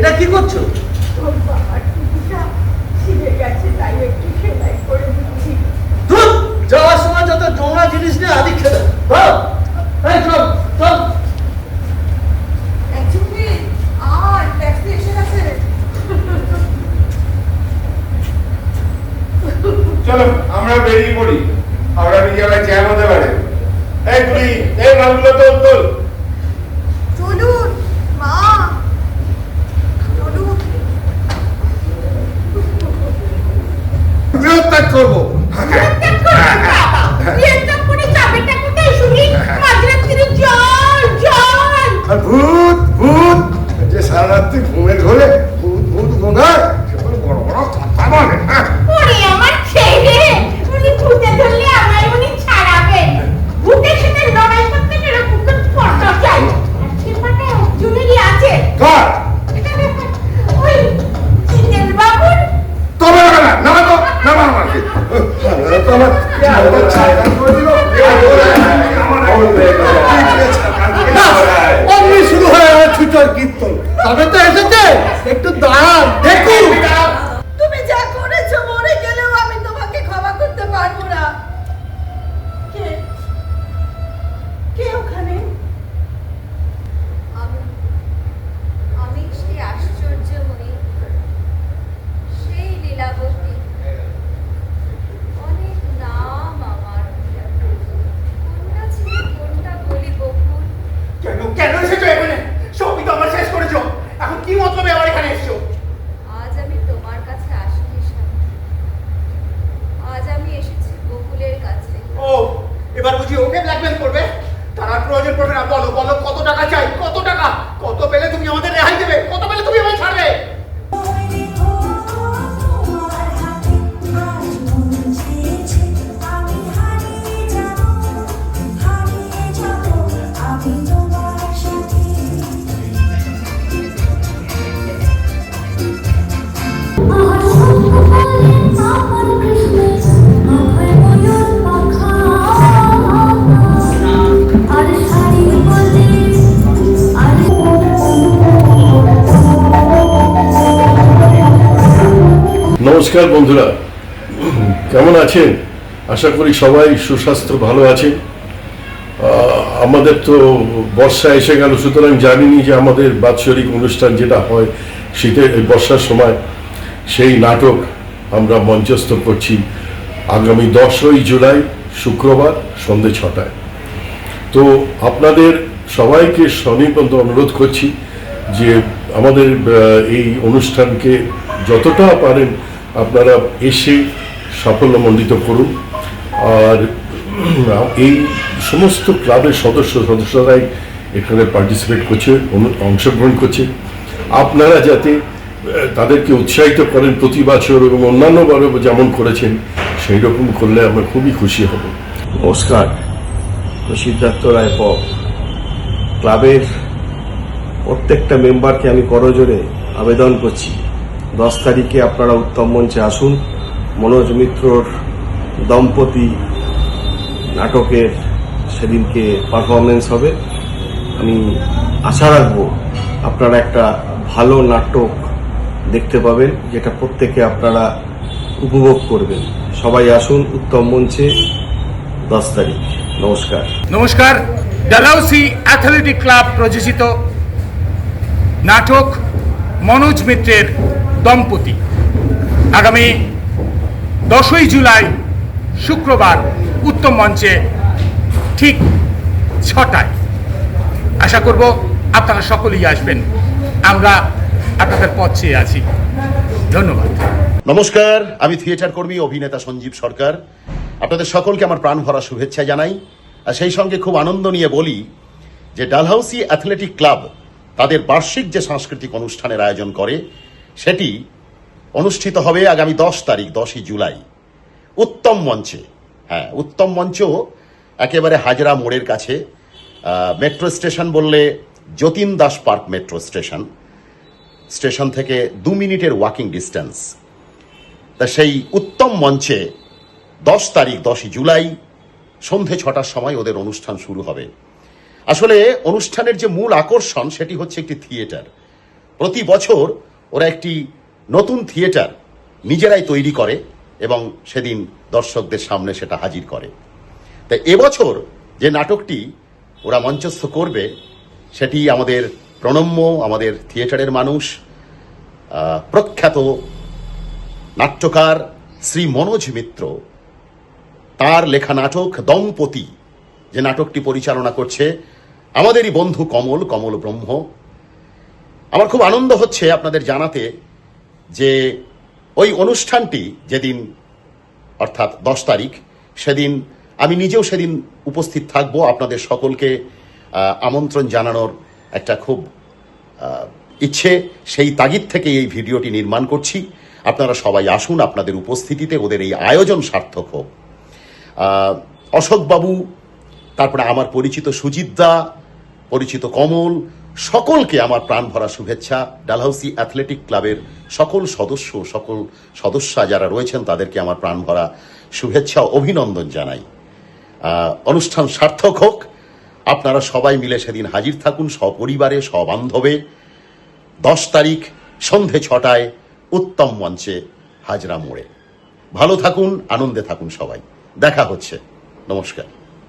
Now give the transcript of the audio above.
এটা কি করছো? যাওয়ার সময় যত নোংরা জিনিস নিয়ে আদি খেলে চল চল। চলো আমরা বেরিয়ে পড়ি, আমরা বিকেলে জ্যাম হতে পারে। এই তুই এই মালগুলো তোল তোল। চলুন মা, চলুন। ত্যাগ করবো। ভূত ভূত যে সারা রাত্রি ঘুমে ধরে ভূত ভূত গোঙায় সেগুলো বড় বড় কথা বলে। ওরে আমার ছেলে, উনি ভূতে ধরলে আমায় উনি ছাড়াবেন। ভূতের সাথে লড়াই করতে গেলে বুকের ফটা চাই। আজকে পাটা একজনেরই আছে। কার? ওই চিনেন বাবুর। তবে না নামা তো নামা আমাকে তোমার ছাড়া করে দিল। অমনি শুরু হয়ে গেল ছুটোর কীর্তন। তবে তো এসেছে, একটু দাঁড়ান দেখুন। তুমি যা করেছো, মরে গেলেও আমি তোমাকে ক্ষমা করতে পারবো না। কে কে ওখানে? আমি সেই আশ্চর্যময়ী, সেই লীলাবতী। অনেক নাম আমার, কোনটা ছিল কোনটা বলি বকুল। কেন কেন এসেছো এখানে? সবই তো আমার শেষ করেছো, এখন কি মতলবে আমার এখানে এসেছো? আজ আমি তোমার কাছে আসিনি স্বামী, আজ আমি এসেছি বকুলের কাছে। ও এবার বুঝি ওকে ব্ল্যাকমেল করবে? তার আর প্রয়োজন পড়বে না। বলো বলো কত টাকা চাই, কত টাকা, কত পেলে তুমি আমাদের রেহাই দেবে, কত পেলে তুমি আমায় ছাড়বে? নমস্কার বন্ধুরা, কেমন আছেন? আশা করি সবাই সুস্বাস্থ্য ভালো আছেন। আমাদের তো বর্ষা এসে গেল, সুতরাং জানিনি যে আমাদের বাৎসরিক অনুষ্ঠান যেটা হয় শীতের বর্ষার সময়, সেই নাটক আমরা মঞ্চস্থ করছি আগামী 10ই জুলাই শুক্রবার সন্ধ্যে 6টায়। তো আপনাদের সবাইকে সনির্বন্ধ অনুরোধ করছি যে আমাদের এই অনুষ্ঠানকে যতটা পারেন আপনারা এসে সাফল্যমণ্ডিত করুন। আর এই সমস্ত ক্লাবের সদস্যরাই এখানে পার্টিসিপেট করছে, অংশগ্রহণ করছে। আপনারা যাতে তাদেরকে উৎসাহিত করেন প্রতি বছর এবং অন্যান্য বারও যেমন করেছেন সেই রকম করলে আমরা খুবই খুশি হব। নমস্কার, সিদ্ধার্থ রায় পপ। ক্লাবের প্রত্যেকটা মেম্বারকে আমি করজোরে আবেদন করছি, 10 তারিখে আপনারা উত্তম মঞ্চে আসুন। মনোজ মিত্রর দম্পতি নাটকের সেদিনকে পারফরমেন্স হবে। আমি আশা রাখবো আপনারা একটা ভালো নাটক দেখতে পাবেন, যেটা প্রত্যেকে আপনারা উপভোগ করবেন। সবাই আসুন উত্তম মঞ্চে 10 তারিখ। নমস্কার। নমস্কার। ডালহৌসি অ্যাথলেটিক ক্লাব প্রযোজিত নাটক মনোজ মিত্রের দম্পতি আগামী 10ই জুলাই শুক্রবার উত্তম মঞ্চে ঠিক 6টায়। আশা করব আপনারা সকলেই আসবেন, আমরা আপনাদের পথ চেয়ে আছি। ধন্যবাদ। নমস্কার, আমি থিয়েটার কর্মী অভিনেতা সঞ্জীব সরকার। আপনাদের সকলকে আমার প্রাণ ভরা শুভেচ্ছা জানাই। আর সেই সঙ্গে খুব আনন্দ নিয়ে বলি যে ডালহৌসি অ্যাথলেটিক ক্লাব তাদের বার্ষিক যে সাংস্কৃতিক অনুষ্ঠানের আয়োজন করে সেটি অনুষ্ঠিত হবে আগামী 10 তারিখ 10ই জুলাই উত্তম মঞ্চে। হ্যাঁ, উত্তম মঞ্চ একেবারে হাজরা মোড়ের কাছে, মেট্রো স্টেশন বললে Jatin Das park metro station থেকে 2 মিনিটের ওয়াকিং ডিস্টেন্স। তা সেই উত্তম মঞ্চে 10 তারিখ 10ই জুলাই সন্ধে 6টার সময় ওদের অনুষ্ঠান শুরু হবে। আসলে অনুষ্ঠানের যে মূল আকর্ষণ সেটি হচ্ছে একটি থিয়েটার। প্রতি বছর ওরা একটি নতুন থিয়েটার নিজেরাই তৈরি করে এবং সেদিন দর্শকদের সামনে সেটা হাজির করে। তাই এবছর যে নাটকটি ওরা মঞ্চস্থ করবে সেটি আমাদের প্রণম্য, আমাদের থিয়েটারের মানুষ, প্রখ্যাত নাট্যকার শ্রী মনোজ মিত্র, তার লেখা নাটক দম্পতি, যে নাটকটি পরিচালনা করছে আমাদেরই বন্ধু কমল ব্রহ্ম। আমার খুব আনন্দ হচ্ছে আপনাদের জানাতে যে ওই অনুষ্ঠানটি যেদিন অর্থাৎ 10 তারিখ, সেদিন আমি নিজেও সেদিন উপস্থিত থাকব। আপনাদের সকলকে আমন্ত্রণ জানানোর একটা খুব ইচ্ছে, সেই তাগিদ থেকে এই ভিডিওটি নির্মাণ করছি। আপনারা সবাই আসুন, আপনাদের উপস্থিতিতে ওদের এই আয়োজন সার্থক হোক। অশোকবাবু, তারপরে আমার পরিচিত সুজিতদা, পরিচিত কমল, সকলকে আমার প্রাণ ভরা শুভেচ্ছা। ডালহাউসি অ্যাথলেটিক ক্লাবের সকল সদস্যা যারা রয়েছেন তাদেরকে আমার প্রাণ ভরা শুভেচ্ছা, অভিনন্দন জানাই। অনুষ্ঠান সার্থক হোক। আপনারা সবাই মিলে সেদিন হাজির থাকুন, সপরিবারে সবান্ধবে। 10 তারিখ সন্ধে 6টায় উত্তম মঞ্চে, হাজরা মোড়ে। ভালো থাকুন, আনন্দে থাকুন সবাই। দেখা হচ্ছে। নমস্কার।